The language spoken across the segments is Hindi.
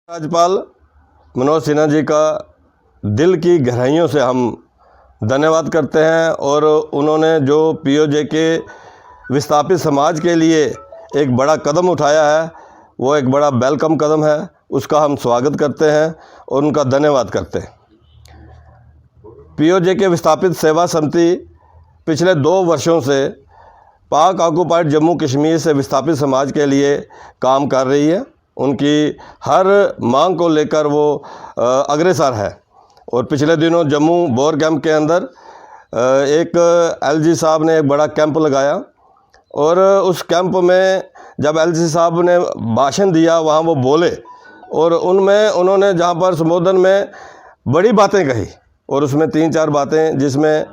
राज्यपाल मनोज सिन्हा जी का दिल की गहराइयों से हम धन्यवाद करते हैं और उन्होंने जो पीओजे के विस्थापित समाज के लिए एक बड़ा कदम उठाया है वो एक बड़ा वेलकम कदम है। उसका हम स्वागत करते हैं और उनका धन्यवाद करते हैं। पीओजे के विस्थापित सेवा समिति पिछले 2 वर्षों से पाक ऑक्युपाइड जम्मू कश्मीर से विस्थापित समाज के लिए काम कर रही है। उनकी हर मांग को लेकर वो अग्रसर है और पिछले दिनों जम्मू बोर कैंप के अंदर एक एलजी साहब ने एक बड़ा कैंप लगाया और उस कैंप में जब एलजी साहब ने भाषण दिया वहाँ वो बोले और उनमें उन्होंने जहाँ पर संबोधन में बड़ी बातें कही और उसमें 3-4 बातें जिसमें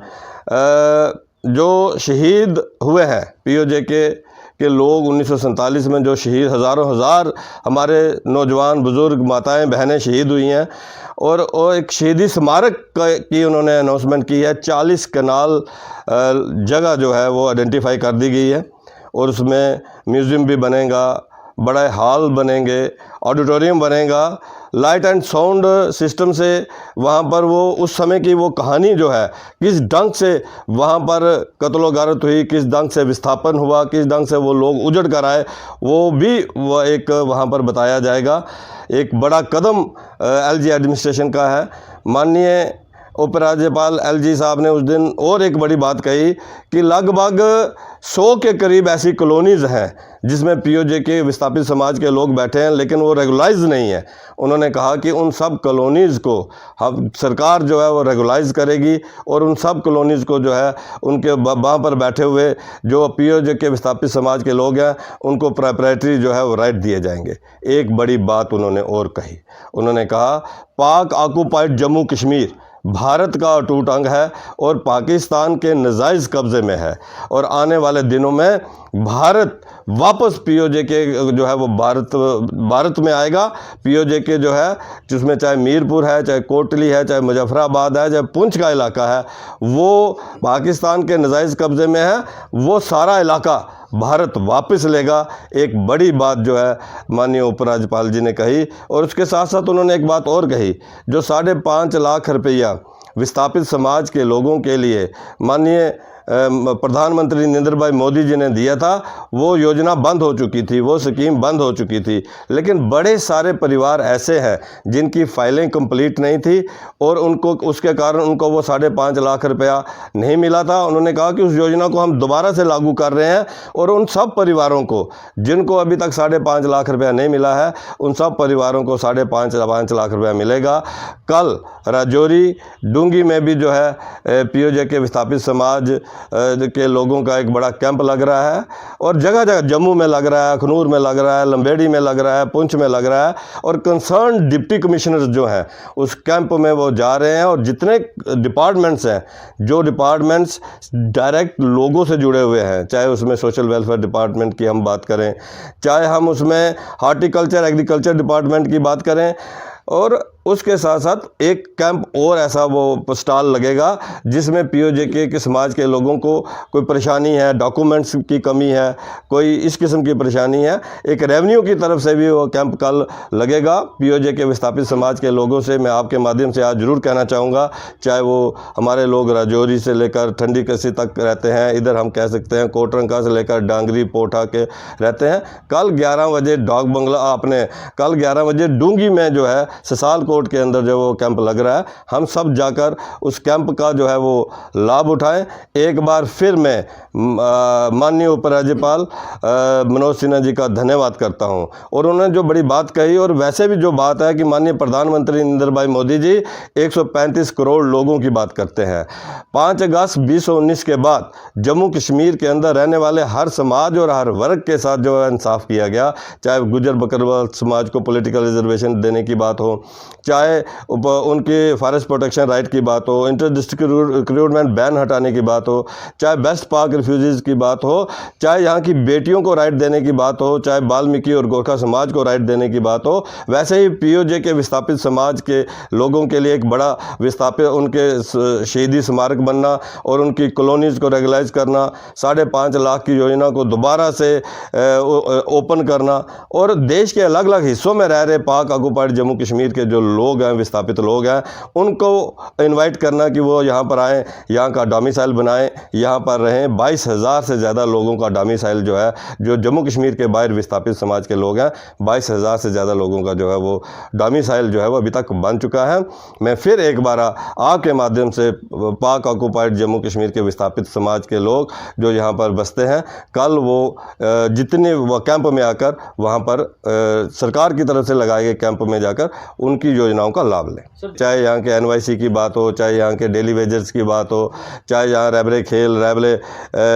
जो शहीद हुए हैं पीओजे के लोग 1947 में जो शहीद हजार हमारे नौजवान बुज़ुर्ग माताएं बहनें शहीद हुई हैं और एक शहीदी स्मारक की उन्होंने अनाउंसमेंट की है। 40 कनाल जगह जो है वो आइडेंटिफाई कर दी गई है और उसमें म्यूज़ियम भी बनेगा, बड़ा हॉल बनेंगे, ऑडिटोरियम बनेगा, लाइट एंड साउंड सिस्टम से वहाँ पर वो उस समय की वो कहानी जो है किस ढंग से वहाँ पर कत्लो गारत हुई, किस ढंग से विस्थापन हुआ, किस ढंग से वो लोग उजड़ कर आए, वो भी एक वहाँ पर बताया जाएगा। एक बड़ा कदम एलजी एडमिनिस्ट्रेशन का है। माननीय उपराज्यपाल एलजी साहब ने उस दिन और एक बड़ी बात कही कि लगभग 100 के करीब ऐसी कॉलोनीज़ हैं जिसमें पीओजे के विस्थापित समाज के लोग बैठे हैं लेकिन वो रेगुलाइज नहीं है। उन्होंने कहा कि उन सब कॉलोनीज़ को हम सरकार जो है वो रेगुलाइज करेगी और उन सब कॉलोनीज़ को जो है उनके वहाँ पर बैठे हुए जो पीओजे के विस्थापित समाज के लोग हैं उनको प्रायोरिटी जो है वो राइट दिए जाएंगे। एक बड़ी बात उन्होंने और कही, उन्होंने कहा पाक ऑक्युपाइड जम्मू कश्मीर भारत का अटूट अंग है और पाकिस्तान के नाजायज़ कब्ज़े में है और आने वाले दिनों में भारत वापस पीओजे के जो है वो भारत में आएगा। पीओजे के जो है जिसमें चाहे मीरपुर है, चाहे कोटली है, चाहे मुजफ्फराबाद है, चाहे पुंछ का इलाका है वो पाकिस्तान के नाजायज़ कब्ज़े में है, वो सारा इलाका भारत वापस लेगा। एक बड़ी बात जो है माननीय उपराज्यपाल जी ने कही और उसके साथ साथ उन्होंने एक बात और कही, जो 5.5 लाख रुपया विस्थापित समाज के लोगों के लिए माननीय प्रधानमंत्री नरेंद्र भाई मोदी जी ने दिया था, वो योजना बंद हो चुकी थी, वो स्कीम बंद हो चुकी थी। लेकिन बड़े सारे परिवार ऐसे हैं जिनकी फाइलें कंप्लीट नहीं थी और उनको उसके कारण उनको वो 5.5 लाख रुपया नहीं मिला था। उन्होंने कहा कि उस योजना को हम दोबारा से लागू कर रहे हैं और उन सब परिवारों को जिनको अभी तक 5.5 लाख रुपया नहीं मिला है उन सब परिवारों को 5.5 लाख रुपया मिलेगा। कल राजौरी डूंगी में भी जो है पीओजे के विस्थापित समाज के लोगों का एक बड़ा कैंप लग रहा है और जगह जगह जम्मू में लग रहा है, अखनूर में लग रहा है, लंबेड़ी में लग रहा है, पुंछ में लग रहा है और कंसर्न डिप्टी कमिश्नर्स जो हैं उस कैंप में वो जा रहे हैं और जितने डिपार्टमेंट्स हैं, जो डिपार्टमेंट्स डायरेक्ट लोगों से जुड़े हुए हैं, चाहे उसमें सोशल वेलफेयर डिपार्टमेंट की हम बात करें, चाहे हम उसमें हार्टिकल्चर एग्रीकल्चर डिपार्टमेंट की बात करें, और उसके साथ साथ एक कैंप और ऐसा वो स्टॉल लगेगा जिसमें पीओजे के समाज के लोगों को कोई परेशानी है, डॉक्यूमेंट्स की कमी है, कोई इस किस्म की परेशानी है, एक रेवेन्यू की तरफ से भी वो कैंप कल लगेगा। पीओजे के विस्थापित समाज के लोगों से मैं आपके माध्यम से आज ज़रूर कहना चाहूँगा, चाहे वो हमारे लोग राजौरी से लेकर ठंडी कसी तक रहते हैं, इधर हम कह सकते हैं कोटरंका से लेकर डांगरी पोठा के रहते हैं, कल 11 बजे डाक बंगला कल 11 बजे डूंगी में जो है ससाल कोट के अंदर जो वो कैंप लग रहा है, हम सब जाकर उस कैंप का जो है वो लाभ उठाएं। एक बार फिर मैं माननीय उपराज्यपाल मनोज सिन्हा जी का धन्यवाद करता हूं और उन्होंने जो बड़ी बात कही और वैसे भी जो बात है कि माननीय प्रधानमंत्री नरेंद्र भाई मोदी जी 135 करोड़ लोगों की बात करते हैं। 5 अगस्त 2019 के बाद जम्मू कश्मीर के अंदर रहने वाले हर समाज और हर वर्ग के साथ जो है इंसाफ किया गया, चाहे गुजर बकरवाल समाज को पॉलिटिकल रिजर्वेशन देने की बात हो, चाहे उनकी फॉरेस्ट प्रोटेक्शन राइट की बात हो, इंटर डिस्ट्रिक्ट रिक्रूटमेंट बैन हटाने की बात हो, चाहे बेस्ट पाक रिफ्यूजीज़ की बात हो, चाहे यहाँ की बेटियों को राइट देने की बात हो, चाहे वाल्मीकि और गोरखा समाज को राइट देने की बात हो, वैसे ही पीओजे के विस्थापित समाज के लोगों के लिए एक बड़ा विस्थापित उनके शहीदी स्मारक बनना और उनकी कॉलोनीज़ को रेगुलाइज करना, 5.5 लाख की योजना को दोबारा से ओपन करना, और देश के अलग अलग हिस्सों में रह रहे पाक ऑक्युपाइड जम्मू कश्मीर के जो लोग हैं, विस्थापित लोग हैं, उनको इनवाइट करना कि वो यहाँ पर आएँ, यहाँ का डोमिसाइल बनाएं, यहाँ पर रहें। 22,000 से ज़्यादा लोगों का डोमिसाइल जो है, जो जम्मू कश्मीर के बाहर विस्थापित समाज के लोग हैं, 22,000 से ज़्यादा लोगों का जो है वो डोमिसाइल जो है वो अभी तक बन चुका है। मैं फिर एक बार आपके माध्यम से पाक ऑक्युपाइड जम्मू कश्मीर के विस्थापित समाज के लोग जो यहाँ पर बसते हैं, कल वो जितने वो कैंप में आकर वहाँ पर सरकार की तरफ से लगाए गए कैंप में जाकर उनकी योजनाओं का लाभ लें। चाहे यहाँ के NYC की बात हो, चाहे यहाँ के डेली वेजर्स की बात हो, चाहे यहाँ रैबरे खेल, रैबरे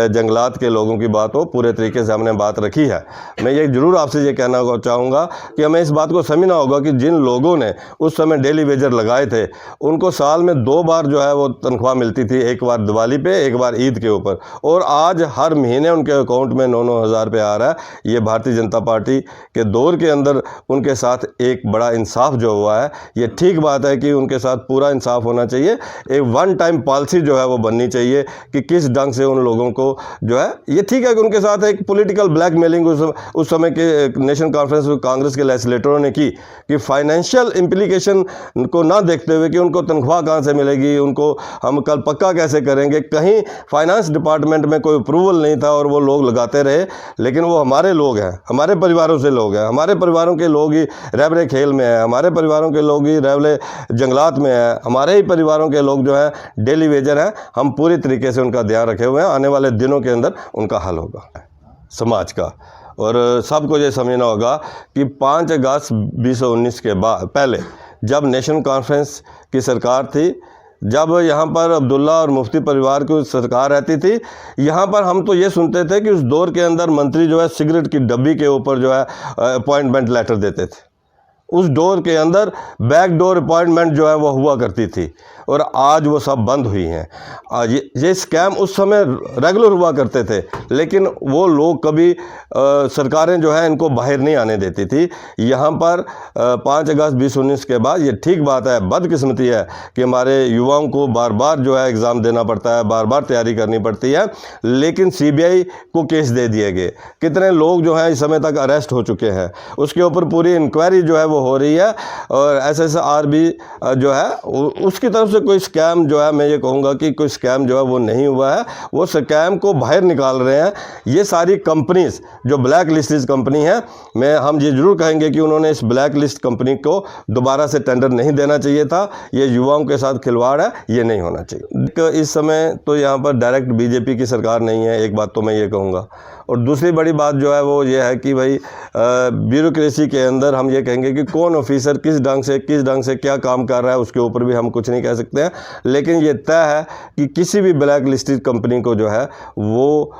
जंगलात के लोगों की बात हो, पूरे तरीके से हमने बात रखी है। मैं ये ज़रूर आपसे ये कहना चाहूँगा कि हमें इस बात को समझना होगा कि जिन लोगों ने उस समय डेली वेजर लगाए थे, उनको साल में 2 बार जो है वो तनख्वाह मिलती थी, एक बार दिवाली पे, एक बार ईद के ऊपर, और आज हर महीने उनके अकाउंट में 9-9 हज़ार रुपये आ रहा है। ये भारतीय जनता पार्टी के दौर के अंदर उनके साथ एक बड़ा इंसाफ जो हुआ है, ये ठीक बात है कि उनके साथ पूरा इंसाफ होना चाहिए। एक वन टाइम पॉलिसी जो है वो बननी चाहिए कि किस ढंग से उन लोगों को जो है, ये ठीक है कि उनके साथ एक पॉलिटिकल ब्लैकमेलिंग उस समय के नेशनल कॉन्फ्रेंस कांग्रेस के लेजिस्लेटरों ने की कि फाइनेंशियल इम्प्लीकेशन को ना देखते हुए कि उनको तनख्वाह कहाँ से मिलेगी, उनको हम कल पक्का कैसे करेंगे, कहीं फाइनेंस डिपार्टमेंट में कोई अप्रूवल नहीं था और वो लोग लगाते रहे। लेकिन वो हमारे लोग हैं, हमारे परिवारों से लोग हैं, हमारे परिवारों के लोग ही रैबरे खेल में हैं, हमारे परिवारों के लोग ही रैबरे जंगलात में हैं, हमारे ही परिवारों के लोग जो हैं डेली वेजर हैं। हम पूरी तरीके से उनका ध्यान रखे हुए हैं। आने वाले दिनों के अंदर उनका हल होगा समाज का। और सबको ये समझना होगा कि 5 अगस्त 2019 के बाद पहले जब नेशनल कॉन्फ्रेंस की सरकार थी, जब यहाँ पर अब्दुल्ला और मुफ्ती परिवार की सरकार रहती थी, यहाँ पर हम तो ये सुनते थे कि उस दौर के अंदर मंत्री जो है सिगरेट की डब्बी के ऊपर जो है अपॉइंटमेंट लेटर देते थे। उस डोर के अंदर बैकडोर अपॉइंटमेंट जो है वो हुआ करती थी, और आज वो सब बंद हुई हैं। ये स्कैम उस समय रेगुलर हुआ करते थे, लेकिन वो लोग कभी सरकारें जो है इनको बाहर नहीं आने देती थी। यहाँ पर 5 अगस्त 2019 के बाद ये ठीक बात है, बदकिस्मती है कि हमारे युवाओं को बार बार जो है एग्ज़ाम देना पड़ता है, बार बार तैयारी करनी पड़ती है, लेकिन CBI को केस दे दिए गए। कितने लोग जो हैं इस समय तक अरेस्ट हो चुके हैं, उसके ऊपर पूरी इंक्वायरी जो है वो हो रही है, और SSR भी जो है उसकी तरफ से कोई स्कैम जो है, मैं ये कहूँगा कि कोई स्कैम जो है वो नहीं हुआ है। वो स्कैम को बाहर निकाल रहे हैं ये सारी कंपनीज जो ब्लैक लिस्टेड कंपनी है। हम ये जरूर कहेंगे कि उन्होंने इस ब्लैक लिस्ट कंपनी को दोबारा से टेंडर नहीं देना चाहिए था। ये युवाओं के साथ खिलवाड़ है, ये नहीं होना चाहिए। इस समय तो यहाँ पर डायरेक्ट BJP की सरकार नहीं है, एक बात तो मैं ये कहूँगा। और दूसरी बड़ी बात जो है वो ये है कि भाई ब्यूरोक्रेसी के अंदर हम ये कहेंगे कि कौन ऑफिसर किस ढंग से क्या काम कर रहा है, उसके ऊपर भी हम कुछ नहीं कह सकते हैं। लेकिन ये तय है कि किसी भी ब्लैक लिस्टेड कंपनी को जो है वो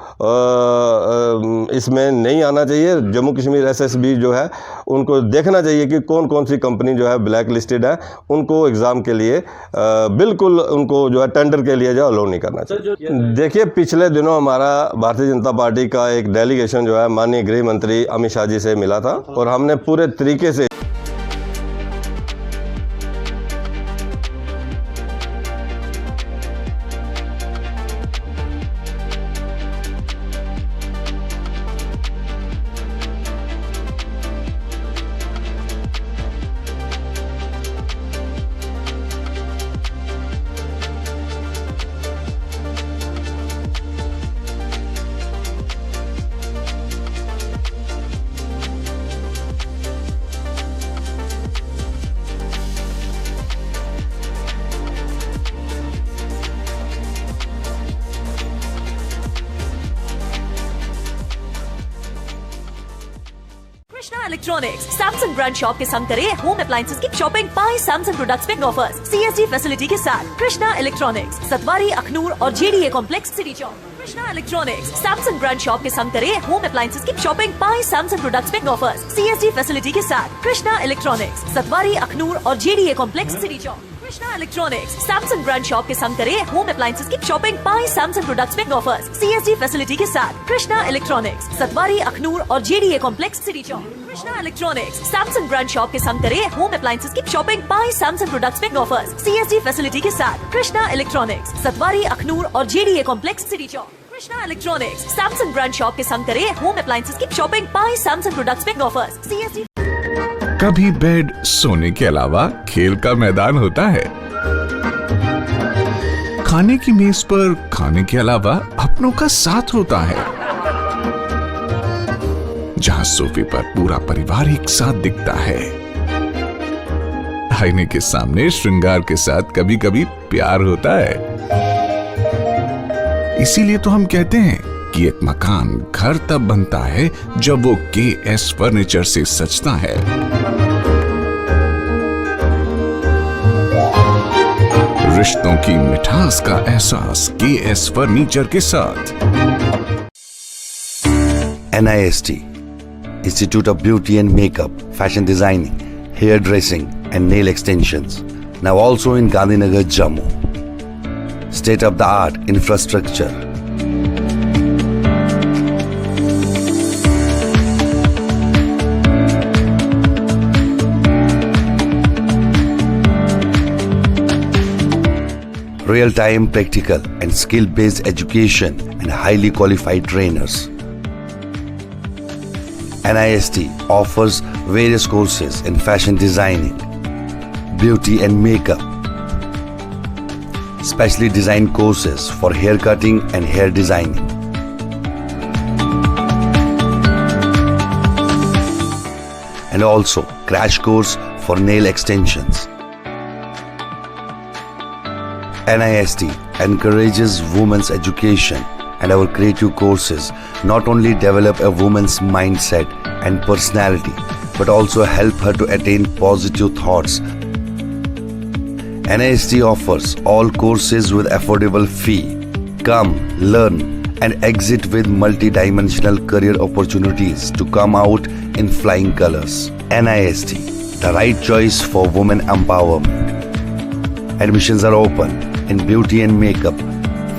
इसमें नहीं आना चाहिए। जम्मू कश्मीर SSB जो है उनको देखना चाहिए कि कौन कौन सी कंपनी जो है ब्लैक लिस्टेड है, उनको एग्ज़ाम के लिए बिल्कुल उनको जो है टेंडर के लिए जो अलाउ नहीं करना चाहिए। देखिए, पिछले दिनों हमारा भारतीय जनता पार्टी का एक डेलीगेशन जो है माननीय गृह मंत्री अमित शाह जी से मिला था, और हमने पूरे तरीके से इलेक्ट्रॉनिक्स सैमसंग ब्रांड शॉप के संग करे होम अप्लायंसेस की शॉपिंग पाए सैमसंग प्रोडक्ट्स में ऑफर्स CSD फैसिलिटी के साथ कृष्णा इलेक्ट्रॉनिक्स सतवारी अखनूर और JDA complex city Chowk. Krishna electronics Samsung brand shop के संग करे होम अप्लायंसेस की शॉपिंग पाए सैमसंग प्रोडक्ट्स में ऑफर्स CSD फैसिलिटी के साथ कृष्णा इलेक्ट्रॉनिक्स सतवारी अखनूर और JDA complex city Chowk. Krishna electronics Samsung brand shop के संग करे होम अप्लायंसेस की शॉपिंग पाए सैमसंग प्रोडक्ट्स में ऑफर्स CSD फैसिलिटी के साथ कृष्णा इलेक्ट्रॉनिक्स सतवारी अखनूर और JDA complex city Chowk. Krishna electronics Samsung brand shop के संग करे होम अप्लायंसेस की शॉपिंग पाए सैमसंग प्रोडक्ट्स में ऑफर्स CSD फैसिलिटी के साथ कृष्णा इलेक्ट्रॉनिक्स सतवारी अखनूर और JDA complex city Chowk. Krishna electronics Samsung brand shop के संग करे होम अप्लायंसेस की शॉपिंग पाए सैमसंग प्रोडक्ट्स में ऑफर्स CSD। कभी बेड सोने के अलावा खेल का मैदान होता है, खाने की मेज पर खाने के अलावा अपनों का साथ होता है, जहां सोफे पर पूरा परिवार एक साथ दिखता है, आईने के सामने श्रृंगार के साथ कभी कभी प्यार होता है। इसीलिए तो हम कहते हैं कि एक मकान घर तब बनता है जब वो KS फर्नीचर से सजता है। रिश्तों की मिठास का एहसास KS फर्नीचर के साथ। NIST Institute of Beauty and Makeup, Fashion Designing, Hair Dressing and Nail Extensions, now also in Gandhinagar, Jammu. State-of-the-art infrastructure. Real-time practical and skill-based education and highly qualified trainers. NIST offers various courses in fashion designing, beauty and makeup, specially designed courses for hair cutting and hair designing. And also crash course for nail extensions. NIST encourages women's education, and our creative courses not only develop a woman's mindset and personality but also help her to attain positive thoughts. NIST offers all courses with affordable fee. Come, learn and exit with multi-dimensional career opportunities to come out in flying colors. NIST, the right choice for women empowerment. Admissions are open in beauty and makeup,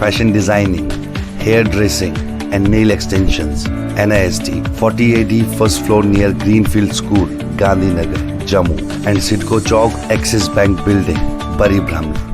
fashion designing, hair dressing and nail extensions. NIST, 40AD first floor near Greenfield School, Gandhinagar, Jammu, and Sidco Chowk, Axis Bank Building, Bari Brahmani.